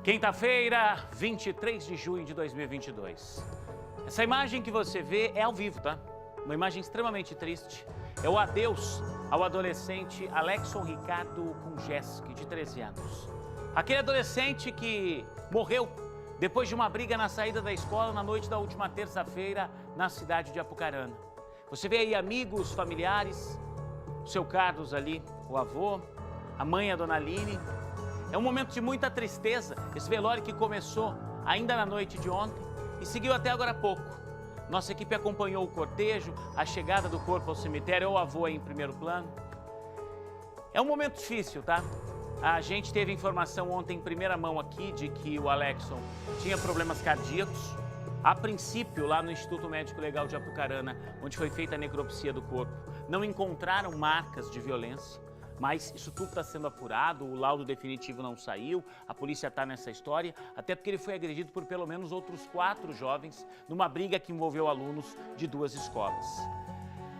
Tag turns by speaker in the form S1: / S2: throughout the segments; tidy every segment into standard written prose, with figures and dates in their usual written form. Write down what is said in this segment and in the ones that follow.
S1: Quinta-feira, 23 de junho de 2022. Essa imagem que você vê é ao vivo, tá? Uma imagem extremamente triste. É o adeus ao adolescente Alexson Ricardo Kunjeski, de 13 anos. Aquele adolescente que morreu depois de uma briga na saída da escola na noite da última terça-feira na cidade de Apucarana. Você vê aí amigos, familiares, o seu Carlos ali, o avô, a mãe, a dona Aline. É um momento de muita tristeza, esse velório que começou ainda na noite de ontem e seguiu até agora há pouco. Nossa equipe acompanhou o cortejo, a chegada do corpo ao cemitério, o avô aí em primeiro plano. É um momento difícil, tá? A gente teve informação ontem em primeira mão aqui de que o Alexson tinha problemas cardíacos. A princípio, lá no Instituto Médico Legal de Apucarana, onde foi feita a necropsia do corpo, não encontraram marcas de violência. Mas isso tudo está sendo apurado, o laudo definitivo não saiu, a polícia está nessa história, até porque ele foi agredido por pelo menos outros 4 jovens numa briga que envolveu alunos de 2 escolas.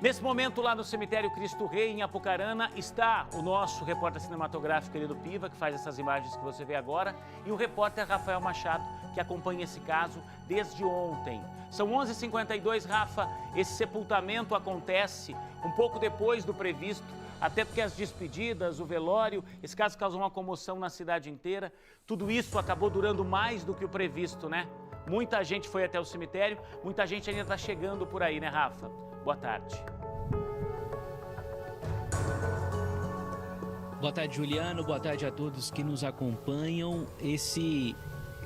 S1: Nesse momento, lá no cemitério Cristo Rei, em Apucarana, está o nosso repórter cinematográfico Elido Piva, que faz essas imagens que você vê agora, e o repórter Rafael Machado, que acompanha esse caso desde ontem. São 11h52, Rafa, esse sepultamento acontece um pouco depois do previsto, até porque as despedidas, o velório, esse caso causou uma comoção na cidade inteira. Tudo isso acabou durando mais do que o previsto, né? Muita gente foi até o cemitério, muita gente ainda está chegando por aí, né, Rafa? Boa tarde.
S2: Boa tarde, Juliano. Boa tarde a todos que nos acompanham. Esse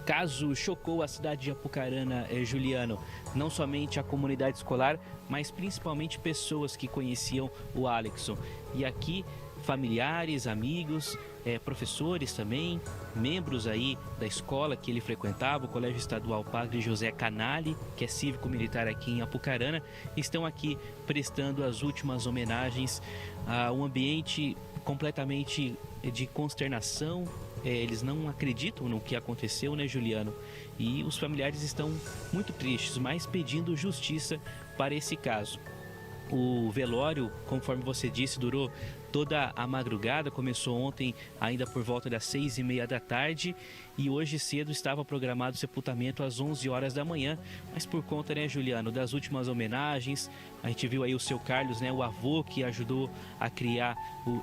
S2: caso chocou a cidade de Apucarana, Juliano. Não somente a comunidade escolar, mas principalmente pessoas que conheciam o Alexson. E aqui, familiares, amigos, professores também, membros aí da escola que ele frequentava, o Colégio Estadual Padre José Canali, que é cívico-militar aqui em Apucarana, estão aqui prestando as últimas homenagens a um ambiente completamente de consternação. Eles não acreditam no que aconteceu, né, Juliano? E os familiares estão muito tristes, mas pedindo justiça para esse caso. O velório, conforme você disse, durou toda a madrugada, começou ontem ainda por volta das 6h30 da tarde e hoje cedo estava programado o sepultamento às 11 horas da manhã, mas por conta, né, Juliano, das últimas homenagens, a gente viu aí o seu Carlos, né, o avô que ajudou a criar,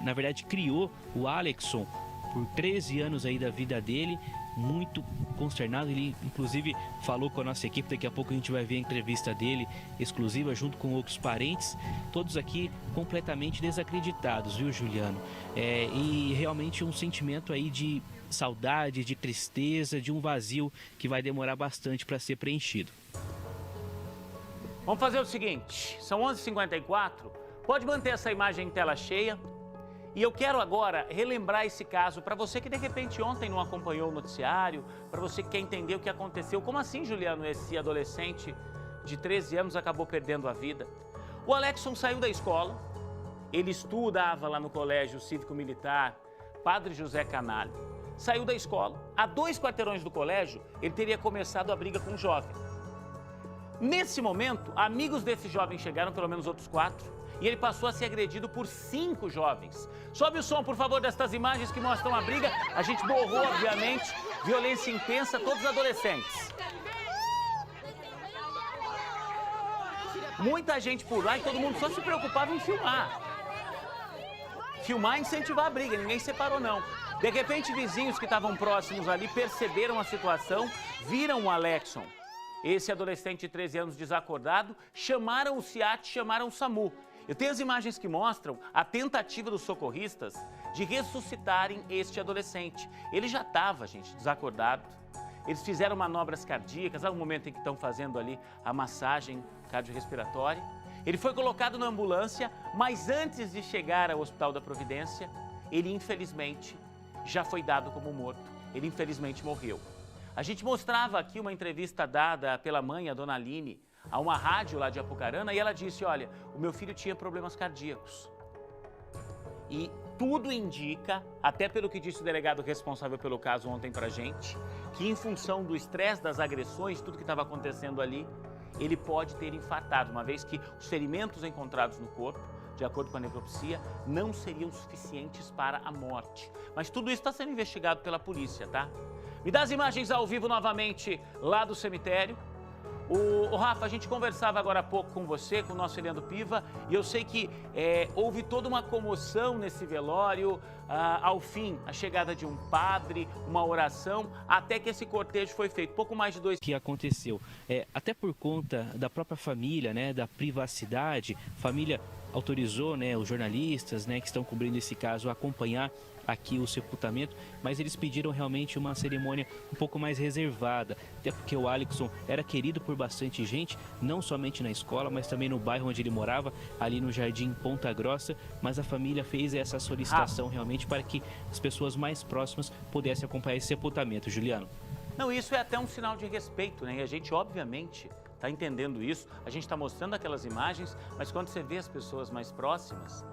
S2: na verdade criou o Alexson por 13 anos aí da vida dele, muito consternado. Ele inclusive falou com a nossa equipe, daqui a pouco a gente vai ver a entrevista dele exclusiva junto com outros parentes, todos aqui completamente desacreditados, viu, Juliano? E realmente um sentimento aí de saudade, de tristeza, de um vazio que vai demorar bastante para ser preenchido.
S1: Vamos fazer o seguinte, são 11h54, pode manter essa imagem em tela cheia. E eu quero agora relembrar esse caso para você que de repente ontem não acompanhou o noticiário, para você que quer entender o que aconteceu. Como assim, Juliano, esse adolescente de 13 anos acabou perdendo a vida? O Alexson saiu da escola, ele estudava lá no Colégio Cívico-Militar Padre José Canali. Saiu da escola, a 2 quarteirões do colégio, ele teria começado a briga com um jovem. Nesse momento, amigos desse jovem chegaram, pelo menos outros 4, e ele passou a ser agredido por 5 jovens. Sobe o som, por favor, destas imagens que mostram a briga. A gente borrou, obviamente, violência intensa, todos adolescentes. Muita gente por lá e todo mundo só se preocupava em filmar. Filmar e incentivar a briga, ninguém separou não. De repente, vizinhos que estavam próximos ali perceberam a situação, viram o Alexson, esse adolescente de 13 anos desacordado, chamaram o SEAT, chamaram o SAMU. Eu tenho as imagens que mostram a tentativa dos socorristas de ressuscitarem este adolescente. Ele já estava, gente, desacordado. Eles fizeram manobras cardíacas, há um momento em que estão fazendo ali a massagem cardiorrespiratória. Ele foi colocado na ambulância, mas antes de chegar ao Hospital da Providência, ele infelizmente já foi dado como morto. Ele infelizmente morreu. A gente mostrava aqui uma entrevista dada pela mãe, a dona Aline, a uma rádio lá de Apucarana, e ela disse, olha, o meu filho tinha problemas cardíacos. E tudo indica, até pelo que disse o delegado responsável pelo caso ontem pra gente, que em função do estresse das agressões, tudo que estava acontecendo ali, ele pode ter infartado, uma vez que os ferimentos encontrados no corpo, de acordo com a necropsia, não seriam suficientes para a morte. Mas tudo isso está sendo investigado pela polícia, tá? Me dá as imagens ao vivo novamente lá do cemitério. O Rafa, a gente conversava agora há pouco com você, com o nosso Eliandro Piva, e eu sei que houve toda uma comoção nesse velório, ao fim, a chegada de um padre, uma oração, até que esse cortejo foi feito, pouco mais de 2
S2: que aconteceu. Até por conta da própria família, né, da privacidade, a família autorizou, né, os jornalistas, né, que estão cobrindo esse caso a acompanhar aqui o sepultamento, mas eles pediram realmente uma cerimônia um pouco mais reservada, até porque o Alexson era querido por bastante gente, não somente na escola, mas também no bairro onde ele morava, ali no Jardim Ponta Grossa, mas a família fez essa solicitação realmente para que as pessoas mais próximas pudessem acompanhar esse sepultamento. Juliano.
S1: Não, isso é até um sinal de respeito, né? E a gente, obviamente, está entendendo isso, a gente está mostrando aquelas imagens, mas quando você vê as pessoas mais próximas,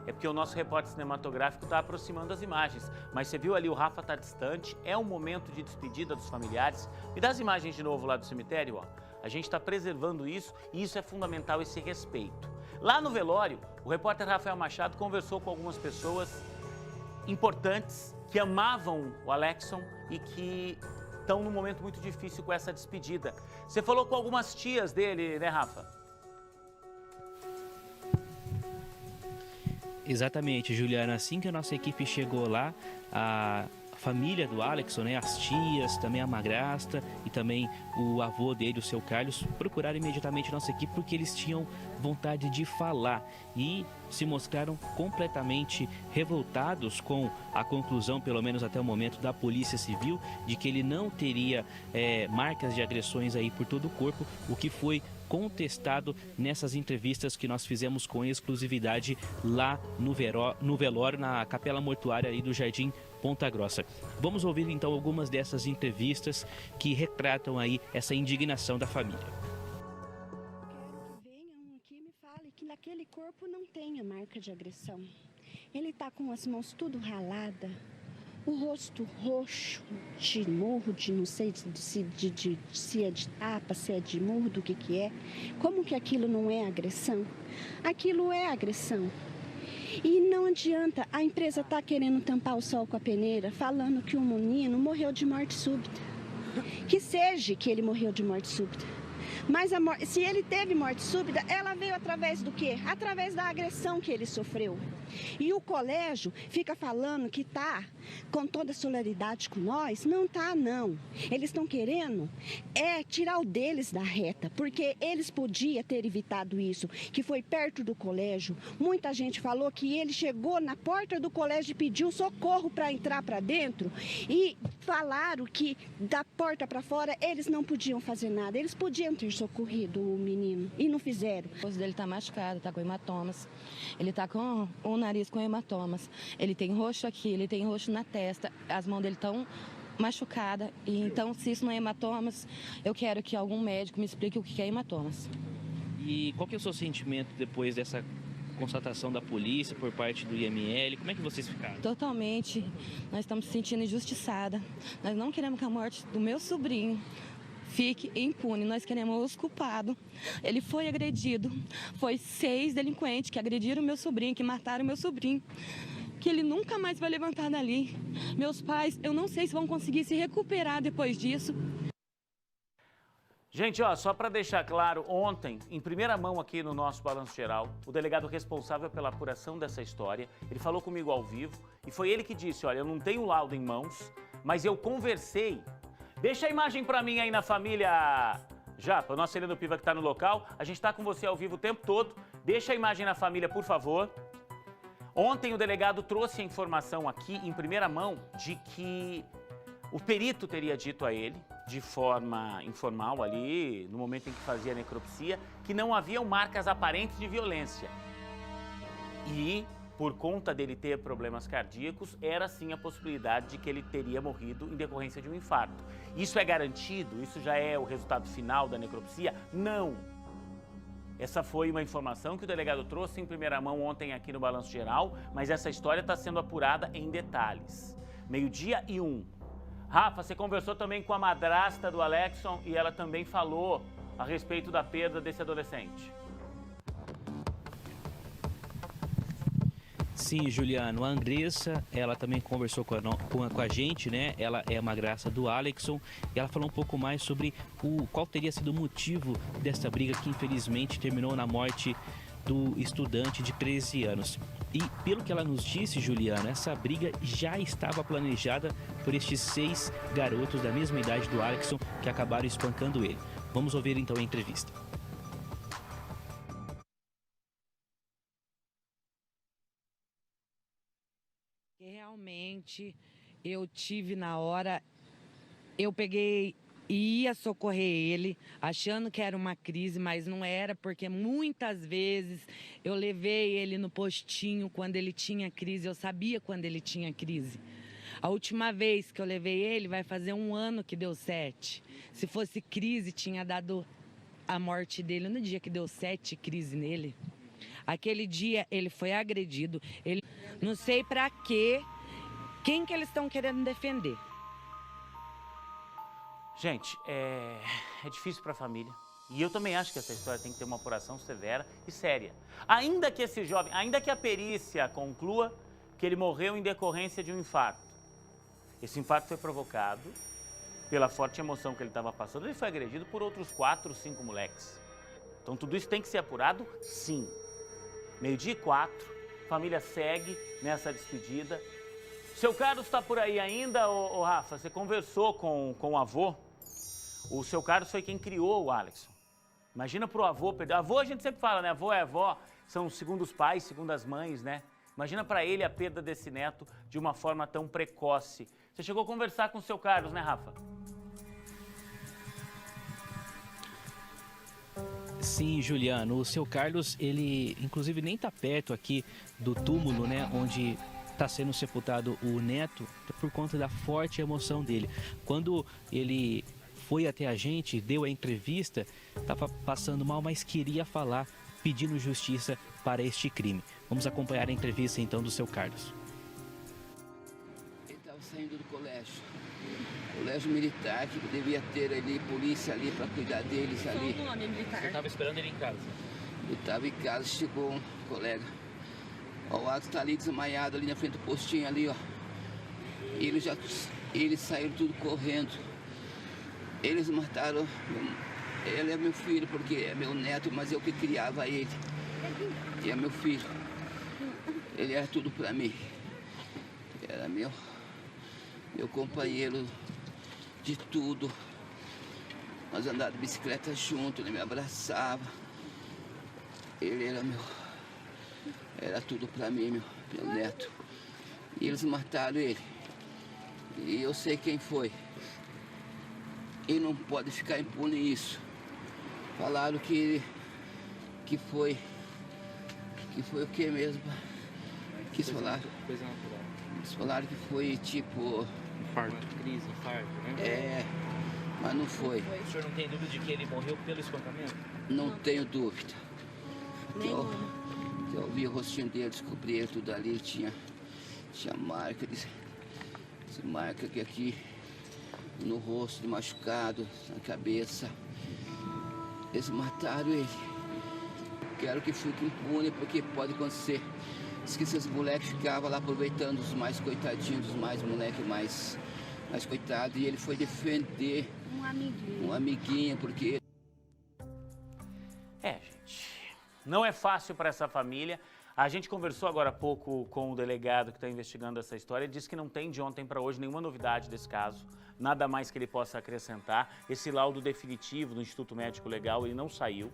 S1: é porque o nosso repórter cinematográfico está aproximando as imagens. Mas você viu ali, o Rafa está distante, é um momento de despedida dos familiares. Me dá as imagens de novo lá do cemitério, ó. A gente está preservando isso e isso é fundamental, esse respeito. Lá no velório, o repórter Rafael Machado conversou com algumas pessoas importantes que amavam o Alexson e que estão num momento muito difícil com essa despedida. Você falou com algumas tias dele, né, Rafa?
S2: Exatamente, Juliana. Assim que a nossa equipe chegou lá, a família do Alexson, né, as tias, também a madrasta e também o avô dele, o seu Carlos, procuraram imediatamente a nossa equipe porque eles tinham vontade de falar e se mostraram completamente revoltados com a conclusão, pelo menos até o momento, da Polícia Civil, de que ele não teria marcas de agressões aí por todo o corpo, o que foi contestado nessas entrevistas que nós fizemos com exclusividade lá no velório, na capela mortuária aí do Jardim Ponta Grossa. Vamos ouvir então algumas dessas entrevistas que retratam aí essa indignação da família.
S3: Quero que venham aqui e me falem que naquele corpo não tenha marca de agressão. Ele está com as mãos tudo ralada, o rosto roxo de murro, de não sei se é de tapa, se é de murro, do que é. Como que aquilo não é agressão? Aquilo é agressão. E não adianta, a empresa está querendo tampar o sol com a peneira, falando que o menino morreu de morte súbita. Que seja que ele morreu de morte súbita. Mas se ele teve morte súbita, ela veio através do quê? Através da agressão que ele sofreu. E o colégio fica falando que tá com toda a solidariedade com nós. Não tá, não. Eles estão querendo tirar o deles da reta, porque eles podiam ter evitado isso, que foi perto do colégio. Muita gente falou que ele chegou na porta do colégio e pediu socorro para entrar para dentro e falaram que da porta para fora eles não podiam fazer nada. Eles podiam ter socorrido o menino e não fizeram.
S4: O rosto dele tá machucado, tá com hematomas. Ele tá com o nariz com hematomas. Ele tem roxo aqui, ele tem roxo na testa. As mãos dele estão machucadas. E então, se isso não é hematomas, eu quero que algum médico me explique o que é hematomas.
S2: E qual que é o seu sentimento depois dessa constatação da polícia por parte do IML? Como é que vocês ficaram?
S4: Totalmente. Nós estamos se sentindo injustiçada. Nós não queremos que a morte do meu sobrinho fique impune. Nós queremos os culpados. Ele foi agredido. Foi 6 delinquentes que agrediram meu sobrinho, que mataram meu sobrinho. Que ele nunca mais vai levantar dali. Meus pais, eu não sei se vão conseguir se recuperar depois disso.
S1: Gente, ó, só para deixar claro, ontem, em primeira mão aqui no nosso Balanço Geral, o delegado responsável pela apuração dessa história, ele falou comigo ao vivo e foi ele que disse, olha, eu não tenho laudo em mãos, mas eu conversei. Deixa a imagem para mim aí na família, Japa, o nosso Eliandro Piva que está no local, a gente está com você ao vivo o tempo todo, deixa a imagem na família, por favor. Ontem o delegado trouxe a informação aqui, em primeira mão, de que o perito teria dito a ele, de forma informal ali, no momento em que fazia a necropsia, que não haviam marcas aparentes de violência. E, por conta dele ter problemas cardíacos, era sim a possibilidade de que ele teria morrido em decorrência de um infarto. Isso é garantido? Isso já é o resultado final da necropsia? Não! Essa foi uma informação que o delegado trouxe em primeira mão ontem aqui no Balanço Geral, mas essa história está sendo apurada em detalhes. 12:01. Rafa, você conversou também com a madrasta do Alexson e ela também falou a respeito da perda desse adolescente.
S2: Sim, Juliano, a Andressa, ela também conversou com a gente, né? Ela é uma graça do Alexson e ela falou um pouco mais sobre qual teria sido o motivo dessa briga que infelizmente terminou na morte do estudante de 13 anos. E pelo que ela nos disse, Juliano, essa briga já estava planejada por estes 6 garotos da mesma idade do Alexson que acabaram espancando ele. Vamos ouvir então a entrevista.
S5: Realmente, eu tive na hora, eu peguei e ia socorrer ele, achando que era uma crise, mas não era, porque muitas vezes eu levei ele no postinho quando ele tinha crise, eu sabia quando ele tinha crise. A última vez que eu levei ele, vai fazer 1 ano que deu 7. Se fosse crise, tinha dado a morte dele no dia que deu 7 crises nele. Aquele dia ele foi agredido, ele não sei pra quê, quem que eles estão querendo defender.
S1: Gente, é difícil para a família. E eu também acho que essa história tem que ter uma apuração severa e séria. Ainda que esse jovem, ainda que a perícia conclua que ele morreu em decorrência de um infarto. Esse infarto foi provocado pela forte emoção que ele estava passando. Ele foi agredido por outros 4, 5 moleques. Então tudo isso tem que ser apurado, sim. 12:04, família segue nessa despedida. Seu Carlos está por aí ainda, ô Rafa? Você conversou com o avô? O seu Carlos foi quem criou o Alexson. Imagina pro avô perder. Avô a gente sempre fala, né? Avô é avó, são segundo os pais, segundo as mães, né? Imagina para ele a perda desse neto de uma forma tão precoce. Você chegou a conversar com o seu Carlos, né, Rafa?
S2: Sim, Juliano, o seu Carlos, ele inclusive nem tá perto aqui do túmulo, né, onde está sendo sepultado o neto, por conta da forte emoção dele. Quando ele foi até a gente, deu a entrevista, estava passando mal, mas queria falar, pedindo justiça para este crime. Vamos acompanhar a entrevista então do seu Carlos.
S6: Ele estava saindo do colégio militar, que devia ter ali polícia ali para cuidar deles ali.
S4: Qual o nome militar?
S2: Você estava esperando ele em casa?
S6: Eu estava em casa, chegou um colega. Ó, o Alex está ali desmaiado ali na frente do postinho ali, ó. Eles saíram tudo correndo. Eles mataram. Ele é meu filho, porque é meu neto, mas eu que criava ele. E é meu filho. Ele era tudo para mim. Era meu companheiro de tudo. Nós andávamos de bicicleta junto, ele me abraçava. Ele era tudo pra mim, meu neto. E eles mataram ele. E eu sei quem foi. E não pode ficar impune isso. Falaram que foi o que mesmo? Quis falar.
S2: Coisa natural.
S6: Eles falaram que foi tipo...
S2: Infarto. Crise, infarto, né?
S6: É, mas não foi.
S2: O senhor não tem dúvida de que ele morreu pelo espancamento?
S6: Não tenho dúvida.
S4: Nenhuma.
S6: Eu vi o rostinho dele, descobri ele tudo ali, tinha marca, marca aqui no rosto, de machucado, na cabeça. Eles mataram ele. Quero que fique impune, porque pode acontecer. Diz que esses moleques ficavam lá aproveitando os mais coitadinhos, os mais moleques mais coitados. E ele foi defender um amiguinho, porque...
S1: Gente, não é fácil para essa família. A gente conversou agora há pouco com o delegado que está investigando essa história. Ele disse que não tem de ontem para hoje nenhuma novidade desse caso, nada mais que ele possa acrescentar. Esse laudo definitivo do Instituto Médico Legal, ele não saiu.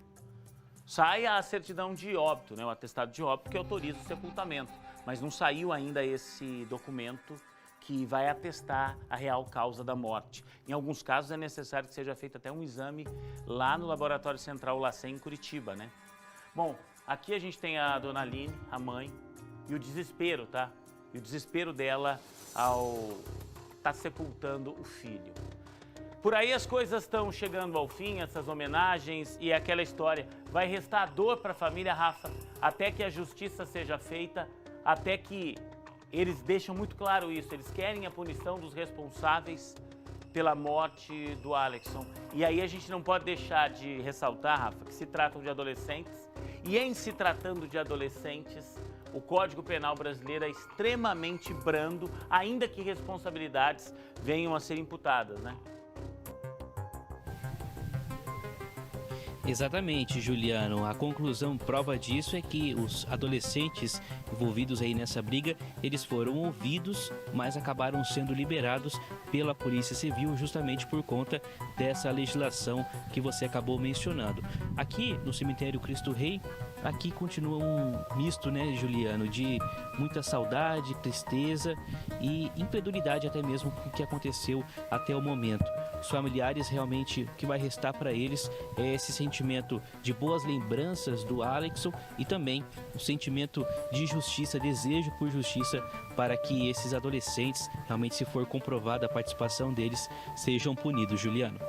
S1: Sai a certidão de óbito, né, o atestado de óbito que autoriza o sepultamento, mas não saiu ainda esse documento que vai atestar a real causa da morte. Em alguns casos é necessário que seja feito até um exame lá no Laboratório Central LACEN em Curitiba, né? Bom, aqui a gente tem a dona Aline, a mãe, e o desespero, tá? E o desespero dela ao estar sepultando o filho. Por aí as coisas estão chegando ao fim, essas homenagens e aquela história. Vai restar dor para a família, Rafa, até que a justiça seja feita, até que eles deixam muito claro isso. Eles querem a punição dos responsáveis pela morte do Alexson. E aí a gente não pode deixar de ressaltar, Rafa, que se tratam de adolescentes. E em se tratando de adolescentes, o Código Penal brasileiro é extremamente brando, ainda que responsabilidades venham a ser imputadas, né?
S2: Exatamente, Juliano. A conclusão prova disso é que os adolescentes envolvidos aí nessa briga, eles foram ouvidos, mas acabaram sendo liberados pela Polícia Civil justamente por conta dessa legislação que você acabou mencionando. Aqui no cemitério Cristo Rei, aqui continua um misto, né, Juliano, de muita saudade, tristeza e incredulidade até mesmo com o que aconteceu até o momento. Os familiares, realmente, o que vai restar para eles é esse sentimento de boas lembranças do Alexson e também o sentimento de justiça, desejo por justiça para que esses adolescentes, realmente, se for comprovada a participação deles, sejam punidos, Juliano.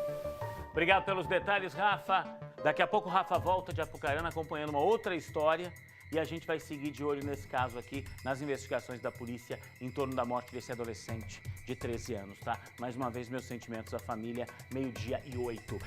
S1: Obrigado pelos detalhes, Rafa. Daqui a pouco o Rafa volta de Apucarana acompanhando uma outra história e a gente vai seguir de olho nesse caso aqui, nas investigações da polícia em torno da morte desse adolescente de 13 anos, tá? Mais uma vez, meus sentimentos à família, 12:08.